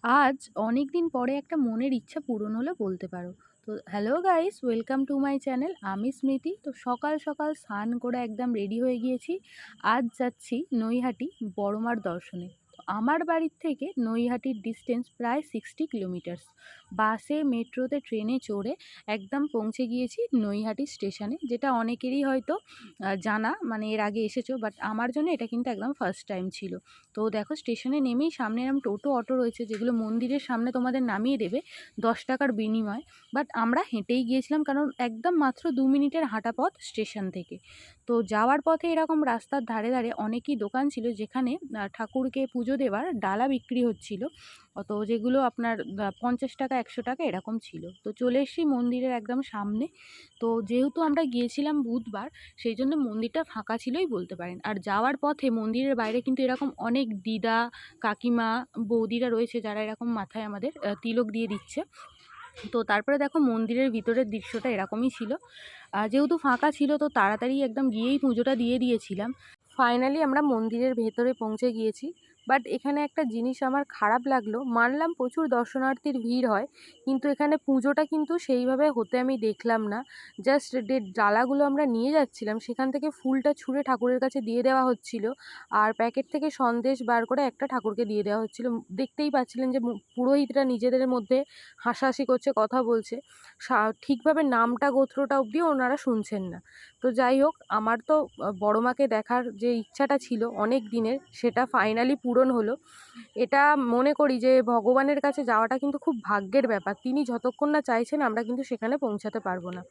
আজ অনেক দিন পরে একটা মনের ইচ্ছা পূরণ হলো বলতে পারো। তো hello guys, welcome to my channel. আমি স্মৃতি। তো সকাল সকাল স্নান করে একদম রেডি হয়ে গিয়েছি। আজ যাচ্ছি নৈহাটি বড়মার দর্শনে। তো আমার বাড়ির থেকে নৈহাটির ডিস্টেন্স প্রায় 60 কিলোমিটার্স। বাসে, মেট্রোতে, ট্রেনে চড়ে একদম পৌঁছে গিয়েছি নৈহাটি স্টেশনে, যেটা অনেকেরই হয়তো জানা, মানে এর আগে এসেছো, বাট আমার জন্য এটা কিন্তু একদম ফার্স্ট টাইম ছিল। তো দেখো, স্টেশনে নেমেই সামনে এরকম টোটো অটো রয়েছে, যেগুলো মন্দিরের সামনে তোমাদের নামিয়ে দেবে 10 টাকার বিনিময়। বাট আমরা হেঁটেই গিয়েছিলাম, কারণ একদম মাত্র 2 মিনিটের হাঁটা পথ স্টেশন থেকে। তো যাওয়ার পথে এরকম রাস্তার ধারে ধারে অনেকই দোকান ছিল, যেখানে ঠাকুরকে পুজো দেওয়ার ডালা বিক্রি হচ্ছিল। তো যেগুলো আপনার 50 টাকা 100 টাকা এরকম ছিল। তো চলে এসেছি মন্দিরের একদম সামনে। তো যেহেতু আমরা গিয়েছিলাম বুধবার, সেই জন্য মন্দিরটা ফাঁকা ছিলই বলতে পারেন। আর যাওয়ার পথে মন্দিরের বাইরে কিন্তু এরকম অনেক দিদা, কাকিমা, বৌদিরা রয়েছে, যারা এরকম মাথায় আমাদের তিলক দিয়ে দিচ্ছে। তো তারপরে দেখো, মন্দিরের ভিতরের দৃশ্যটা এরকমই ছিল। যেহেতু ফাঁকা ছিল, তো তাড়াতাড়ি একদম গিয়েই পুজোটা দিয়ে দিয়েছিলাম। ফাইনালি আমরা মন্দিরের ভেতরে পৌঁছে গিয়েছি। বাট এখানে একটা জিনিস আমার খারাপ লাগলো, মানলাম প্রচুর দর্শনার্থীর ভিড় হয়, কিন্তু এখানে পুজোটা কিন্তু সেইভাবে হতে আমি দেখলাম না। জাস্ট ডালাগুলো আমরা নিয়ে যাচ্ছিলাম, সেখান থেকে ফুলটা ছুঁড়ে ঠাকুরের কাছে দিয়ে দেওয়া হচ্ছিল। আর প্যাকেট থেকে সন্দেশ বার করে একটা ঠাকুরকে দিয়ে দেওয়া হচ্ছিল। দেখতেই পাচ্ছিলেন যে পুরোহিতরা নিজেদের মধ্যে হাসাহাসি করছে, কথা বলছে। ঠিকভাবে নামটা গোত্রটা অবধিও ওনারা শুনছেন না। তো যাই হোক, আমার তো বড় মাকে দেখার যে ইচ্ছাটা ছিল অনেক দিনের, সেটা ফাইনালি পূরণ হলো। এটা মনে করি যে ভগবানের কাছে যাওয়াটা কিন্তু খুব ভাগ্যের ব্যাপার। তিনি যতক্ষণ না চাইছেন, আমরা কিন্তু সেখানে পৌঁছাতে পারবো না।